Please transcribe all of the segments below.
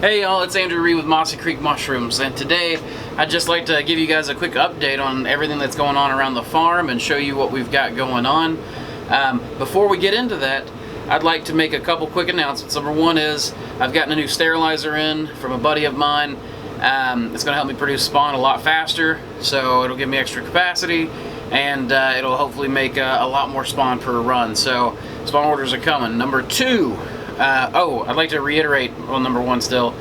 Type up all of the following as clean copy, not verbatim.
Hey y'all, it's Andrew Reed with Mossy Creek Mushrooms, and today I'd just like to give you guys a quick update on everything that's going on around the farm and show you what we've got going on. Before we get into that, I'd like to make a couple quick announcements. Number one is I've gotten a new sterilizer in from a buddy of mine. It's going to help me produce spawn a lot faster, so it'll give me extra capacity, and it'll hopefully make a lot more spawn per run. So spawn orders are coming. Number two, I'd like to reiterate, well, number one still,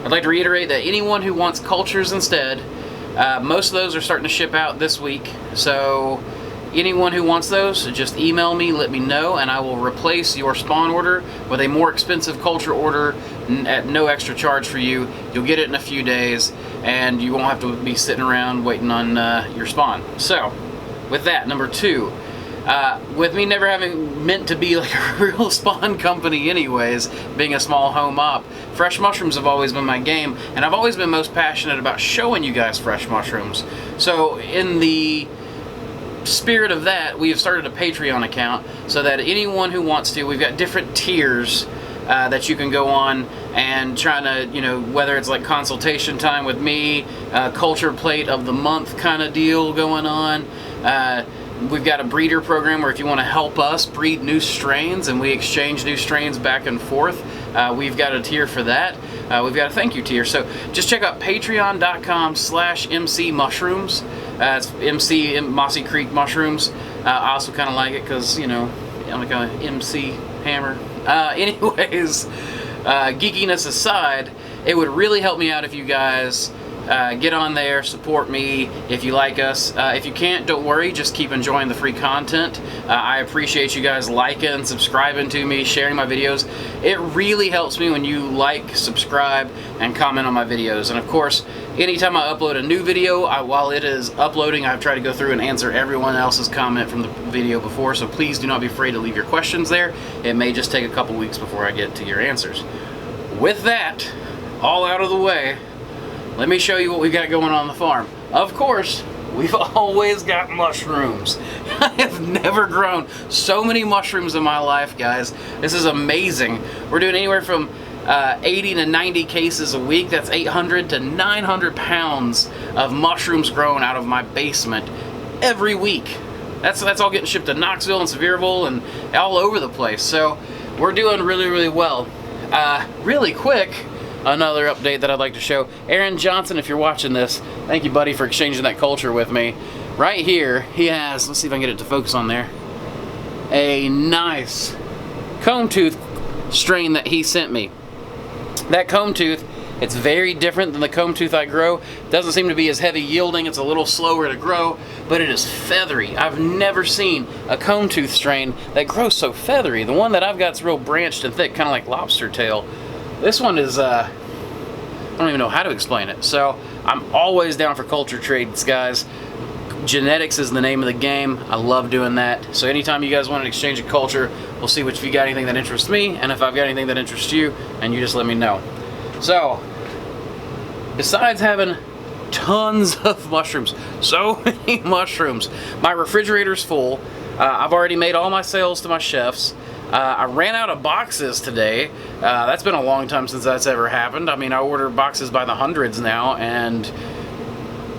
I'd like to reiterate that anyone who wants cultures instead, most of those are starting to ship out this week, so anyone who wants those, just email me, let me know, and I will replace your spawn order with a more expensive culture order at no extra charge for you. You'll get it in a few days, and you won't have to be sitting around waiting on your spawn. So, with that, number two, with me never having meant to be like a real spawn company anyways, being a small home op, fresh mushrooms have always been my game, and I've always been most passionate about showing you guys fresh mushrooms. So in the spirit of that, we have started a Patreon account so that anyone who wants to, we've got different tiers that you can go on and try to, you know, whether it's like consultation time with me, culture plate of the month kind of deal going on. We've got a breeder program where if you want to help us breed new strains and we exchange new strains back and forth, we've got a tier for that. We've got a thank you tier. So just check out patreon.com/MC Mushrooms. It's MC Mossy Creek Mushrooms. I also kind of like it because, you know, I'm like a MC hammer. Anyways, geekiness aside, it would really help me out if you guys get on there, support me if you like us. If you can't, don't worry, just keep enjoying the free content. I appreciate you guys liking, subscribing to me, sharing my videos. It really helps me when you like, subscribe, and comment on my videos. And of course, anytime I upload a new video, while it is uploading, I've tried to go through and answer everyone else's comment from the video before, so please do not be afraid to leave your questions there. It may just take a couple weeks before I get to your answers. With that all out of the way, let me show you what we've got going on the farm. Of course, we've always got mushrooms. I have never grown so many mushrooms in my life, guys. This is amazing. We're doing anywhere from 80 to 90 cases a week. That's 800 to 900 pounds of mushrooms grown out of my basement every week. That's all getting shipped to Knoxville and Sevierville and all over the place. So we're doing really, really well. Really quick, another update that I'd like to show. Aaron Johnson, if you're watching this, thank you, buddy, for exchanging that culture with me. Right here, he has, let's see if I can get it to focus on there, a nice comb tooth strain that he sent me. That comb tooth, it's very different than the comb tooth I grow. Doesn't seem to be as heavy yielding. It's a little slower to grow, but it is feathery. I've never seen a comb tooth strain that grows so feathery. The one that I've got is real branched and thick, kind of like lobster tail. This one is, I don't even know how to explain it. So I'm always down for culture trades, guys. Genetics is the name of the game. I love doing that. So anytime you guys want to exchange a culture, we'll see if you got anything that interests me, and if I've got anything that interests you, and you just let me know. So, besides having tons of mushrooms, so many mushrooms, my refrigerator's full. I've already made all my sales to my chefs. I ran out of boxes today. That's been a long time since that's ever happened. I mean, I order boxes by the hundreds now, and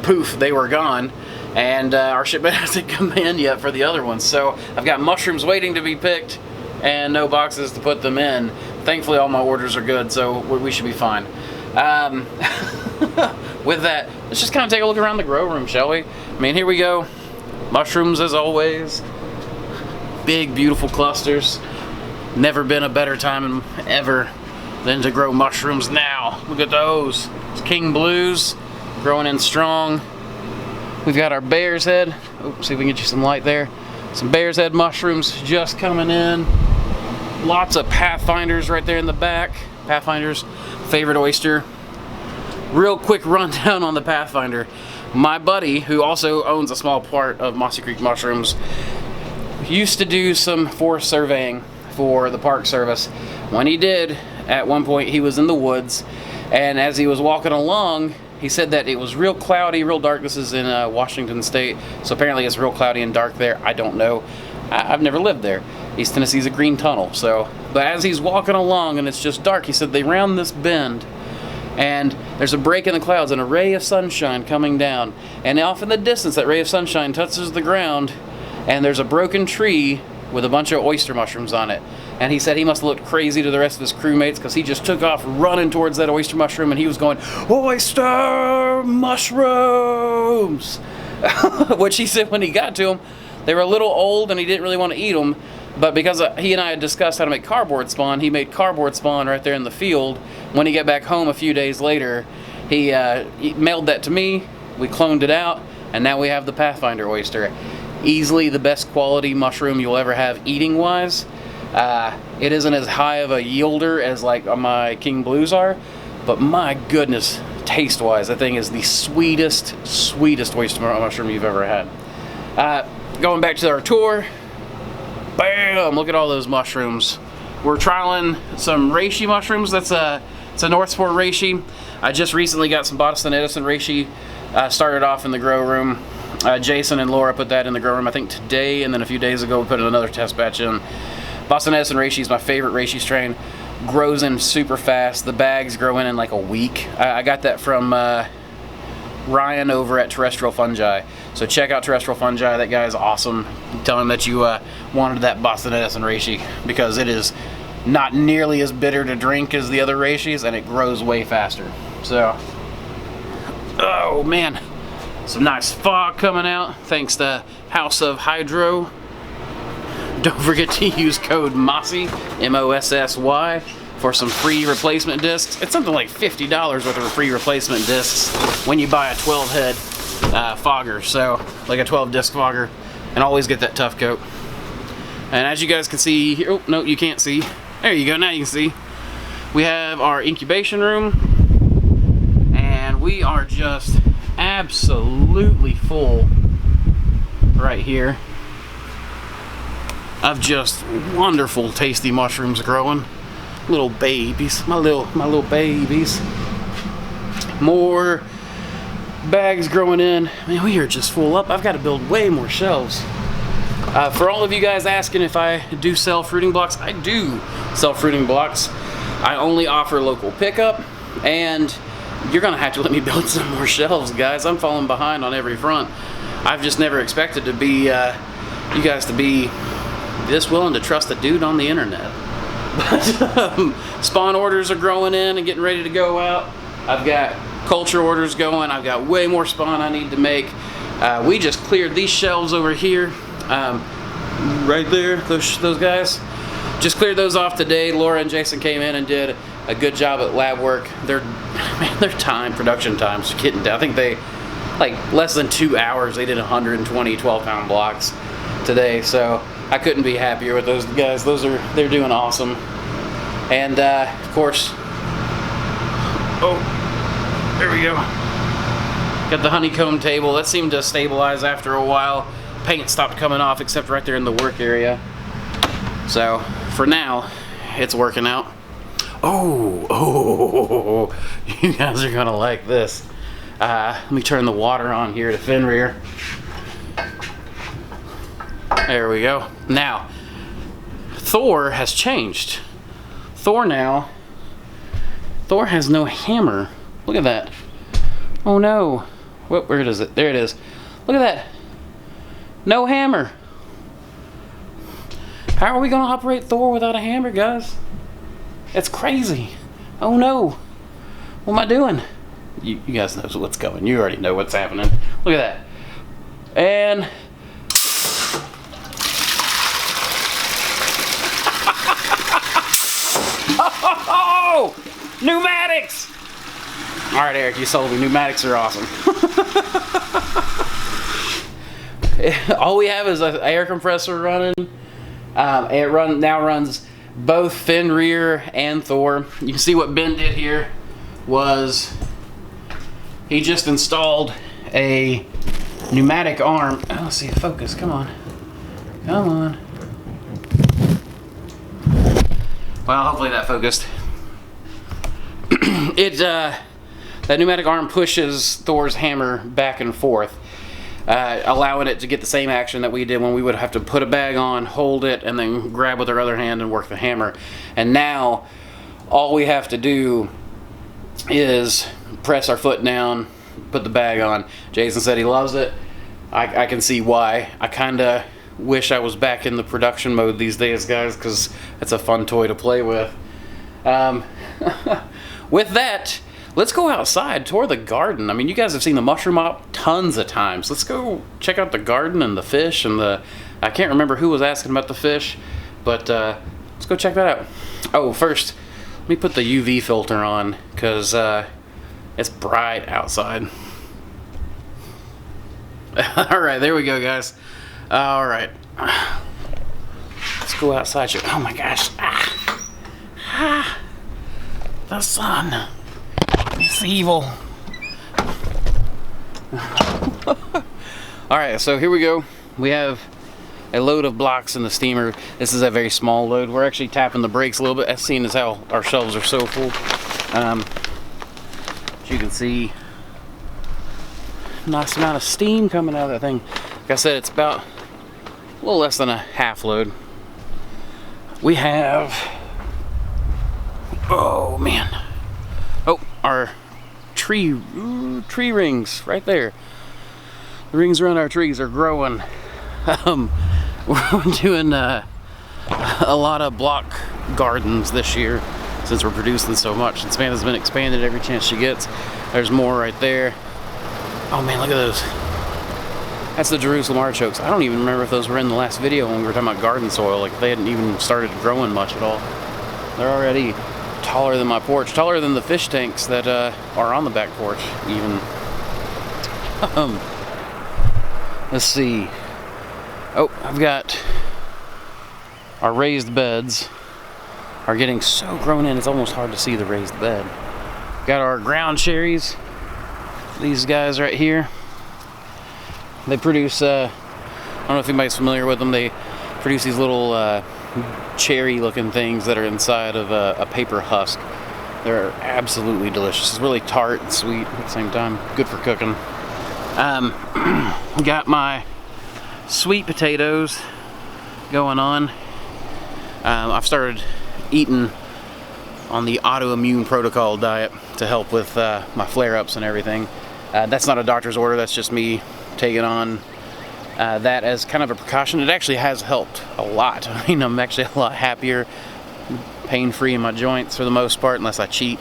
poof, they were gone. And our shipment hasn't come in yet for the other ones. So I've got mushrooms waiting to be picked and no boxes to put them in. Thankfully, all my orders are good, so we should be fine. With that, let's just kind of take a look around the grow room, shall we? I mean, here we go. Mushrooms as always. Big, beautiful clusters. Never been a better time ever than to grow mushrooms now. Look at those. It's King Blues growing in strong. We've got our bear's head. Oops, see if we can get you some light there. Some bear's head mushrooms just coming in. Lots of Pathfinders right there in the back. Pathfinder's favorite oyster. Real quick rundown on the Pathfinder. My buddy, who also owns a small part of Mossy Creek Mushrooms, used to do some forest surveying for the Park Service. When he did, at one point he was in the woods, and as he was walking along, he said that it was real cloudy, real dark. This is in Washington State, so apparently it's real cloudy and dark there. I don't know. I've never lived there. East Tennessee's a green tunnel, so. But as he's walking along and it's just dark, he said they round this bend and there's a break in the clouds and a ray of sunshine coming down, and off in the distance that ray of sunshine touches the ground, and there's a broken tree with a bunch of oyster mushrooms on it. And he said he must have looked crazy to the rest of his crewmates because he just took off running towards that oyster mushroom, and he was going, "Oyster mushrooms!" Which he said when he got to them, they were a little old and he didn't really want to eat them, but because he and I had discussed how to make cardboard spawn, he made cardboard spawn right there in the field. When he got back home a few days later, he mailed that to me, we cloned it out, and now we have the Pathfinder oyster. Easily the best quality mushroom you'll ever have eating wise. It isn't as high of a yielder as like my King Blues are, but my goodness, taste wise, that thing is the sweetest oyster mushroom you've ever had. Going back to our tour, bam, look at all those mushrooms. We're trialing some reishi mushrooms. It's a North Spore reishi. I just recently got some Boston Edison reishi started off in the grow room. Jason and Laura put that in the grow room, I think today, and then a few days ago we put another test batch in. Boston Edison reishi is my favorite reishi strain. Grows in super fast. The bags grow in like a week. I got that from Ryan over at Terrestrial Fungi. So check out Terrestrial Fungi. That guy is awesome. Tell him that you wanted that Boston Edison reishi, because it is not nearly as bitter to drink as the other reishis, and it grows way faster. So, oh man, some nice fog coming out thanks to House of Hydro. Don't forget to use code MOSSY, M-O-S-S-Y, for some free replacement discs. It's something like $50 worth of free replacement discs when you buy a 12 head fogger, so like a 12 disc fogger, and always get that tough coat. And as you guys can see here, oh no, you can't see. There you go, now you can see. We have our incubation room, and we are just absolutely full right here of just wonderful, tasty mushrooms growing. Little babies, my little babies. More bags growing in. Man, we are just full up. I've got to build way more shelves. For all of you guys asking if I do sell fruiting blocks, I do sell fruiting blocks. I only offer local pickup, and you're gonna have to let me build some more shelves, guys. I'm falling behind on every front. I've just never expected to be, you guys to be this willing to trust a dude on the internet. But spawn orders are growing in and getting ready to go out. I've got culture orders going. I've got way more spawn I need to make. We just cleared these shelves over here, right there, those guys. Just cleared those off today. Laura and Jason came in and did a good job at lab work. Their production time's getting down. I think they, like less than 2 hours, they did 120 12-pound blocks today. So I couldn't be happier with those guys. They're doing awesome. And of course, oh, there we go. Got the honeycomb table. That seemed to stabilize after a while. Paint stopped coming off except right there in the work area. So for now, it's working out. Oh, you guys are gonna like this. Let me turn the water on here to Fenrir. There we go. Now, Thor has changed. Thor has no hammer. Look at that. Oh no. Where is it? There it is. Look at that. No hammer. How are we gonna operate Thor without a hammer, guys? It's crazy. Oh no. What am I doing? You guys know what's coming. You already know what's happening. Look at that. And oh, pneumatics! All right, Eric, you sold me. Pneumatics are awesome. All we have is an air compressor running. It now runs both Fenrir and Thor. You can see what Ben did here was he just installed a pneumatic arm. Oh, let's see, focus. Come on. Come on. Well, hopefully that focused. That pneumatic arm pushes Thor's hammer back and forth, allowing it to get the same action that we did when we would have to put a bag on, hold it, and then grab with our other hand and work the hammer. And now, all we have to do is press our foot down, put the bag on. Jason said he loves it. I can see why. I kind of wish I was back in the production mode these days, guys, because it's a fun toy to play with. With that, let's go outside, tour the garden. I mean, you guys have seen the mushroom op tons of times. Let's go check out the garden and the fish and the... I can't remember who was asking about the fish, but let's go check that out. Oh, first, let me put the UV filter on, because it's bright outside. Alright, there we go, guys. Alright. Let's go outside. Oh my gosh. The sun. It's evil. Alright, so here we go. We have a load of blocks in the steamer. This is a very small load. We're actually tapping the brakes a little bit, as seeing as how our shelves are so full. As you can see, nice amount of steam coming out of that thing. Like I said, it's about a little less than a half load. We have, oh man, oh, our tree rings right there. The rings around our trees are growing. We're doing a lot of block gardens this year since we're producing so much, and Samantha's been expanded every chance she gets. There's more right there. Oh man, look at those. That's the Jerusalem artichokes. I don't even remember if those were in the last video when we were talking about garden soil. Like, they hadn't even started growing much at all. They're already taller than my porch, taller than the fish tanks that are on the back porch even. Let's see. Oh, I've got our raised beds are getting so grown in, it's almost hard to see the raised bed. Got our ground cherries. These guys right here. They produce, I don't know if anybody's familiar with them, they produce these little cherry looking things that are inside of a paper husk. They're absolutely delicious. It's really tart and sweet at the same time. Good for cooking. Got my sweet potatoes going on. I've started eating on the autoimmune protocol diet to help with my flare-ups and everything. That's not a doctor's order, that's just me taking on that as kind of a precaution. It actually has helped a lot. I mean, I'm actually a lot happier, pain-free in my joints for the most part, unless I cheat,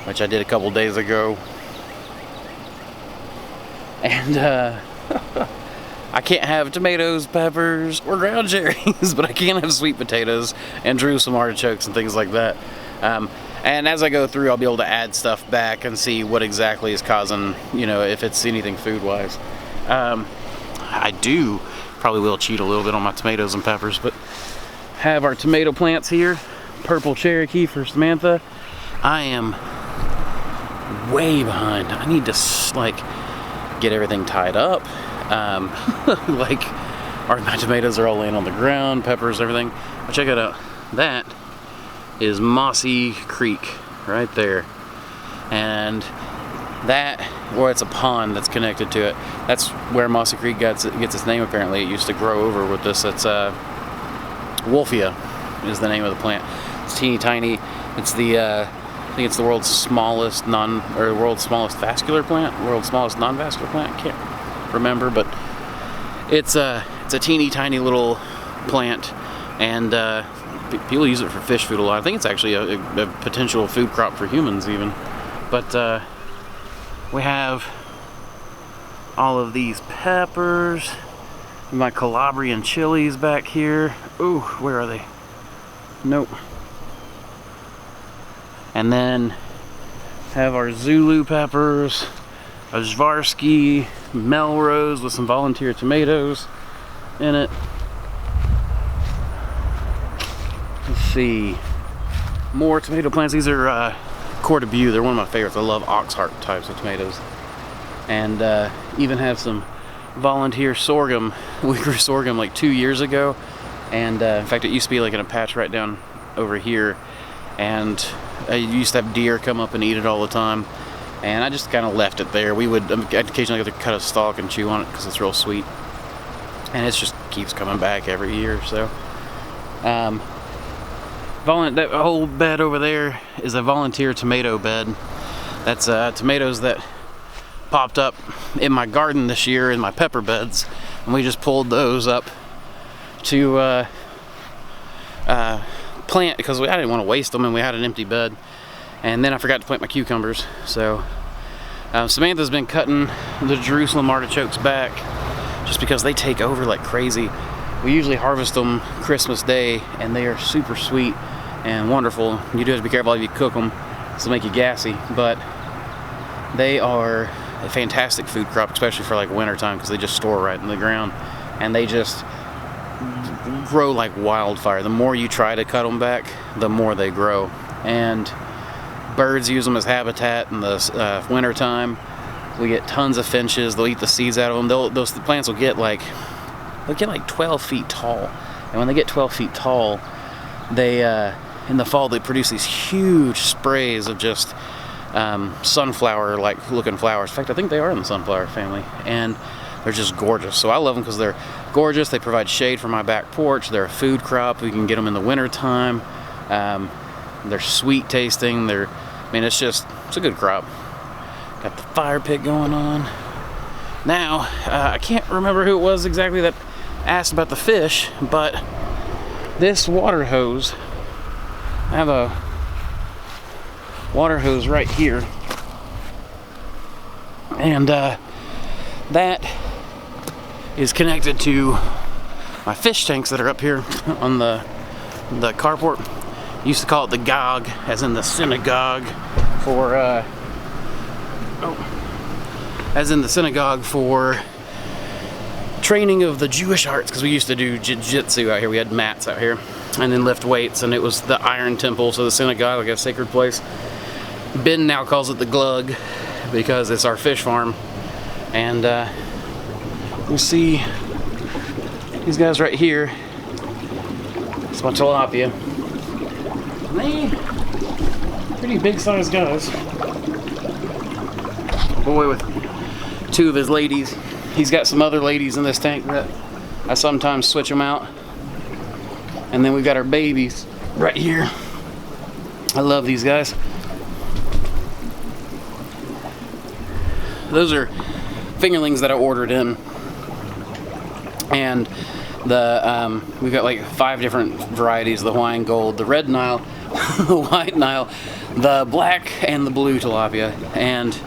which I did a couple days ago. And I can't have tomatoes, peppers, or ground cherries, but I can have sweet potatoes and Jerusalem artichokes and things like that. And as I go through, I'll be able to add stuff back and see what exactly is causing, you know, if it's anything food-wise. I probably will cheat a little bit on my tomatoes and peppers, but have our tomato plants here. Purple Cherokee for Samantha. I am way behind. I need to, like, get everything tied up. Like, my tomatoes are all laying on the ground, peppers, everything. But check it out. That is Mossy Creek right there. And that, or it's a pond that's connected to it. That's where Mossy Creek gets its name, apparently. It used to grow over with this. It's Wolfia is the name of the plant. It's teeny tiny. It's the I think it's the world's smallest world's smallest vascular plant, world's smallest non-vascular plant. I can't remember, but it's a teeny tiny little plant, and people use it for fish food a lot. I think it's actually a potential food crop for humans even. But we have all of these peppers, my Calabrian chilies back here. Ooh, where are they? Nope. And then have our Zulu peppers, a Zvarsky Melrose with some volunteer tomatoes in it. Let's see. More tomato plants. These are Coeur d'Abeau. They're one of my favorites. I love oxheart types of tomatoes. And even have some volunteer sorghum. We grew sorghum like 2 years ago. And in fact, it used to be like in a patch right down over here. And I used to have deer come up and eat it all the time, and I just kind of left it there. I'd occasionally get to cut a stalk and chew on it because it's real sweet, and it just keeps coming back every year. So that whole bed over there is a volunteer tomato bed. That's tomatoes that popped up in my garden this year in my pepper beds, and we just pulled those up to plant because I didn't want to waste them, and we had an empty bed. And then I forgot to plant my cucumbers. So Samantha's been cutting the Jerusalem artichokes back just because they take over like crazy. We usually harvest them Christmas Day, and they are super sweet and wonderful. You do have to be careful if you cook them, so make you gassy, but they are a fantastic food crop, especially for like winter time, because they just store right in the ground, and they just grow like wildfire. The more you try to cut them back, the more they grow. And birds use them as habitat in the winter time. We get tons of finches. They'll eat the seeds out of them. Those plants will get like 12 feet tall, and when they get 12 feet tall, they in the fall they produce these huge sprays of just sunflower like looking flowers. In fact, I think they are in the sunflower family, and they're just gorgeous. So I love them because they're gorgeous. They provide shade for my back porch. They're a food crop. We can get them in the winter time. They're sweet tasting. It's a good crop. Got the fire pit going on. Now, I can't remember who it was exactly that asked about the fish, but this water hose, I have a water hose right here, and that is connected to my fish tanks that are up here on the carport. Used to call it the Gog, as in the synagogue for training of the Jewish arts, because we used to do jiu-jitsu out here. We had mats out here and then lift weights, and it was the Iron Temple, so the synagogue, like a sacred place. Ben now calls it the Glug because it's our fish farm. And you see these guys right here. It's my tilapia. They pretty big sized guys. Boy with two of his ladies. He's got some other ladies in this tank that I sometimes switch them out. And then we've got our babies right here. I love these guys. Those are fingerlings that I ordered in. And we've got like 5 different varieties: the Hawaiian Gold, the Red Nile, the White Nile, the black, and the blue tilapia. And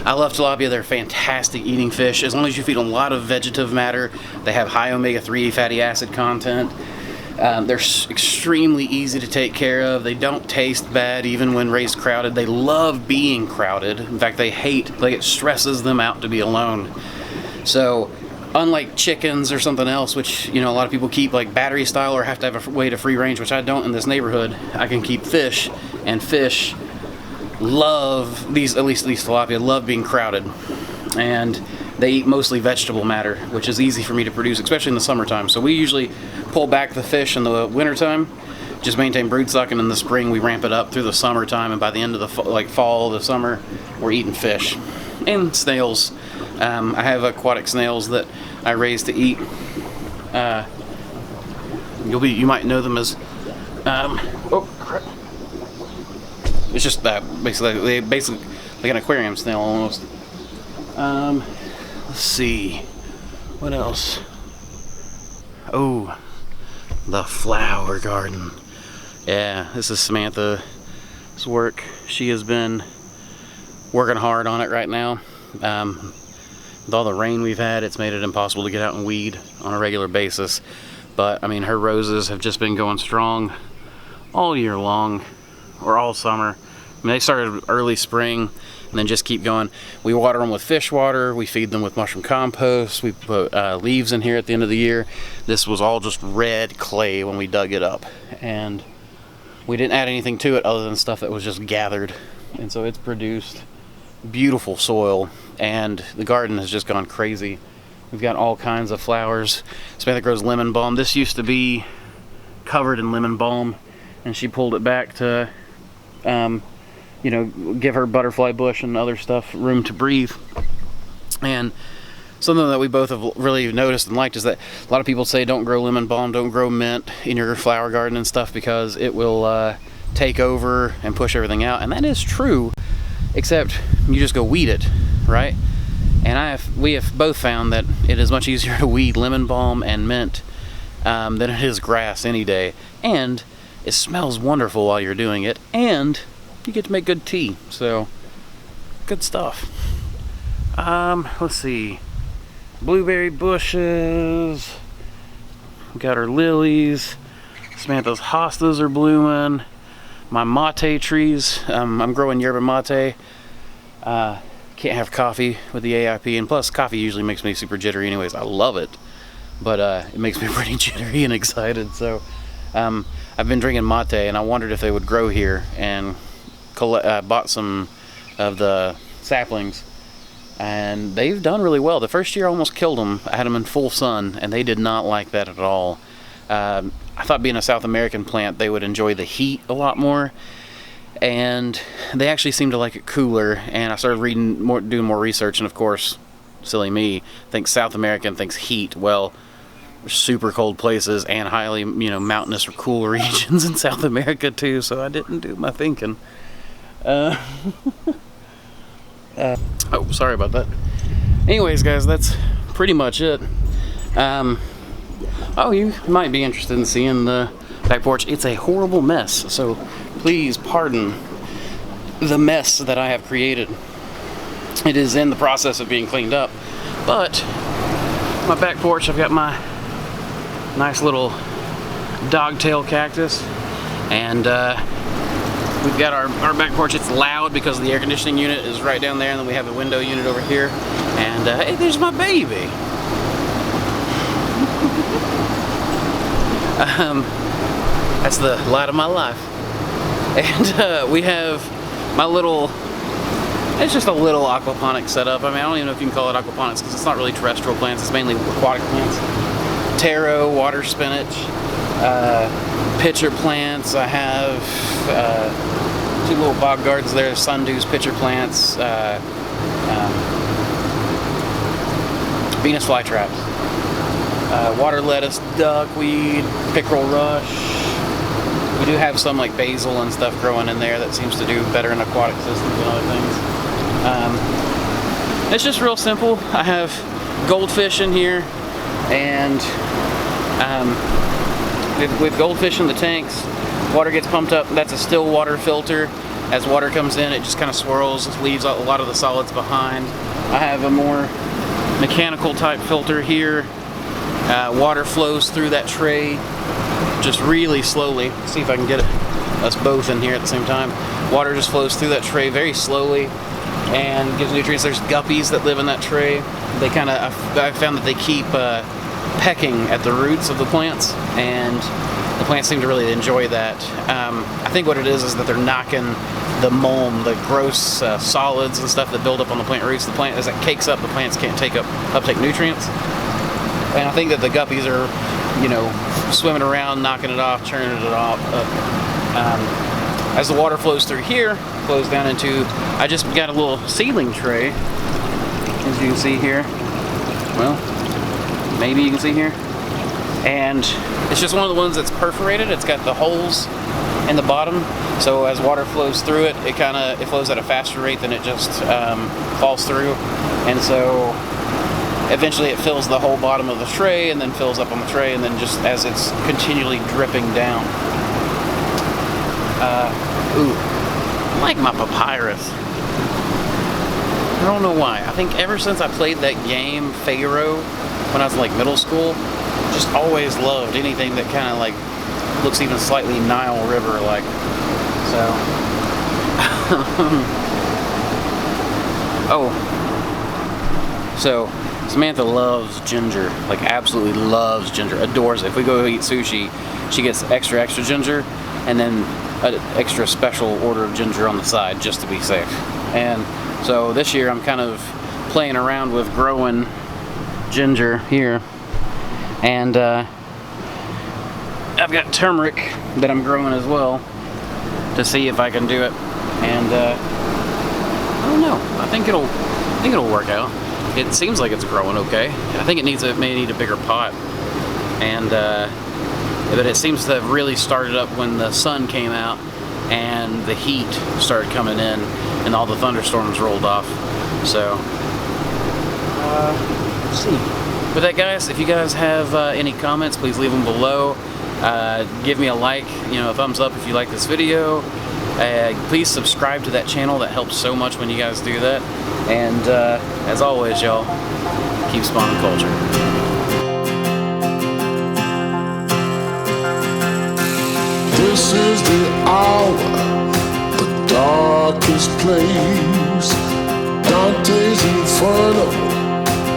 I love tilapia. They're fantastic eating fish as long as you feed them a lot of vegetative matter. They have high omega-3 fatty acid content. They're extremely easy to take care of. They don't taste bad even when raised crowded. They love being crowded. In fact, it stresses them out to be alone. So unlike chickens or something else, which a lot of people keep like battery style or have to have a way to free range, which I don't in this neighborhood, I can keep fish, and fish love these, at least tilapia, love being crowded. And they eat mostly vegetable matter, which is easy for me to produce, especially in the summertime. So we usually pull back the fish in the wintertime, just maintain brood stock, and in the spring we ramp it up through the summertime, and by the end of the fall, the summer, we're eating fish. And snails. I have aquatic snails that I raise to eat. You might know them as it's just basically like an aquarium snail almost. Let's see, what else? Oh, the flower garden. Yeah, this is Samantha's work. She has been working hard on it right now. With all the rain we've had, it's made it impossible to get out and weed on a regular basis. But I mean, her roses have just been going strong all year long, or all summer. I mean, they started early spring and then just keep going. We water them with fish water. We feed them with mushroom compost. We put leaves in here at the end of the year. This was all just red clay when we dug it up, and we didn't add anything to it other than stuff that was just gathered. And so it's produced beautiful soil, and the garden has just gone crazy. We've got all kinds of flowers. Samantha grows lemon balm. This used to be covered in lemon balm, and she pulled it back to give her butterfly bush and other stuff room to breathe. And something that we both have really noticed and liked is that a lot of people say don't grow lemon balm, don't grow mint in your flower garden and stuff, because it will take over and push everything out. And that is true except you just go weed it, right? And we have both found that it is much easier to weed lemon balm and mint than it is grass any day. And it smells wonderful while you're doing it, and you get to make good tea. So, good stuff. Let's see. Blueberry bushes. We got our lilies. Samantha's hostas are blooming. My mate trees. I'm growing yerba mate. Can't have coffee with the AIP, and plus coffee usually makes me super jittery anyways. I love it, but it makes me pretty jittery and excited. So I've been drinking mate, and I wondered if they would grow here, and bought some of the saplings, and they've done really well. The first year I almost killed them. I had them in full sun, and they did not like that at all. I thought being a South American plant, they would enjoy the heat a lot more, and they actually seem to like it cooler. And I started doing more research, and of course, silly me, thinks South American, thinks heat. Well, there's super cold places and highly, mountainous or cool regions in South America too, so I didn't do my thinking. Oh, sorry about that. Anyways, guys, that's pretty much it. Oh, you might be interested in seeing the back porch. It's a horrible mess, so please pardon the mess that I have created. It is in the process of being cleaned up, but my back porch, I've got my nice little dogtail cactus, and we've got our back porch. It's loud because the air conditioning unit is right down there, and then we have a window unit over here, and hey, there's my baby. That's the light of my life. And we have my little, it's just a little aquaponics setup. I mean, I don't even know if you can call it aquaponics because it's not really terrestrial plants, it's mainly aquatic plants. Taro, water spinach, pitcher plants. I have two little bog gardens there, sundews, pitcher plants, Venus flytraps. Water lettuce, duckweed, pickerel rush. We do have some like basil and stuff growing in there that seems to do better in aquatic systems and other things. It's just real simple. I have goldfish in here, and with goldfish in the tanks, water gets pumped up. That's a still water filter. As water comes in, it just kind of swirls, leaves a lot of the solids behind. I have a more mechanical type filter here. Water flows through that tray just really slowly. Let's see if I can get us both in here at the same time. Water just flows through that tray very slowly and gives nutrients. There's guppies that live in that tray. They kind of, I found that they keep pecking at the roots of the plants, and the plants seem to really enjoy that. I think what it is that they're knocking the mulm, the gross solids and stuff that build up on the plant roots. The plant, as it cakes up, the plants can't uptake nutrients. And I think that the guppies are, swimming around, knocking it off, churning it off. As the water flows through here, flows down into, I just got a little seedling tray, as you can see here. Well, maybe you can see here. And it's just one of the ones that's perforated. It's got the holes in the bottom, so as water flows through it, it flows at a faster rate than it just falls through. And so eventually it fills the whole bottom of the tray, and then fills up on the tray, and then just as it's continually dripping down. Ooh, I like my papyrus. I don't know why. I think ever since I played that game, Pharaoh, when I was in like middle school, just always loved anything that kind of like looks even slightly Nile River like. So, so Samantha loves ginger, like absolutely loves ginger, adores it. If we go eat sushi, she gets extra ginger, and then an extra special order of ginger on the side just to be safe. And so this year I'm kind of playing around with growing ginger here, and I've got turmeric that I'm growing as well to see if I can do it. And I don't know. I think it'll work out. It seems like it's growing okay. I think it may need a bigger pot, and but it seems to have really started up when the sun came out and the heat started coming in. and all the thunderstorms rolled off. So, let's see. With that, guys, if you guys have any comments, please leave them below. Give me a like, a thumbs up if you like this video. Please subscribe to that channel. That helps so much when you guys do that. And as always, y'all, keep spawning culture. This is the hour, the darkest place. Dante's Inferno,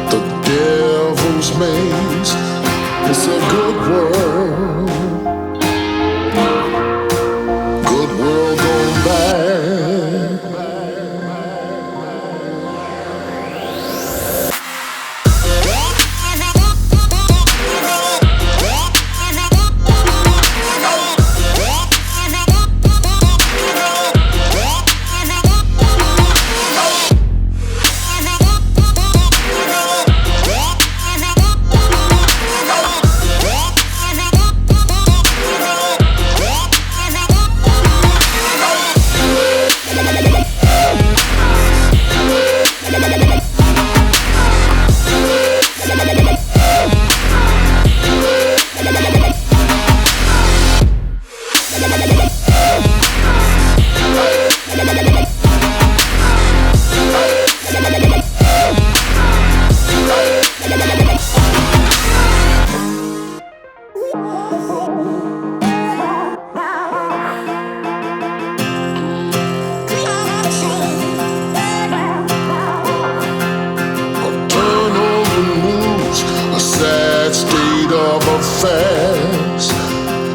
the devil's maze. It's a good world, good world going bad.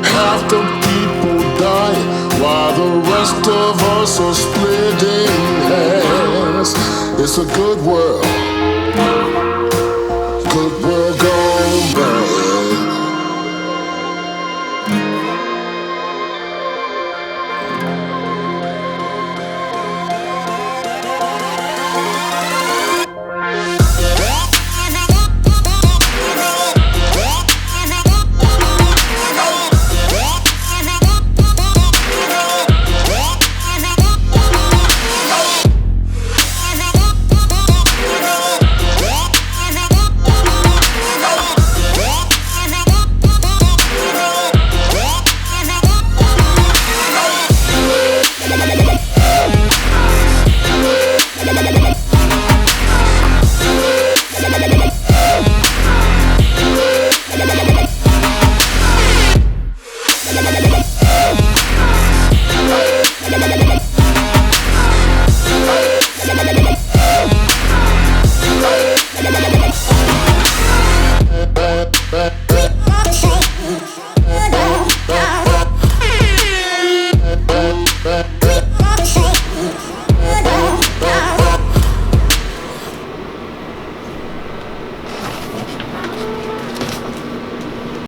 Half the people dying while the rest of us are splitting hairs. It's a good world.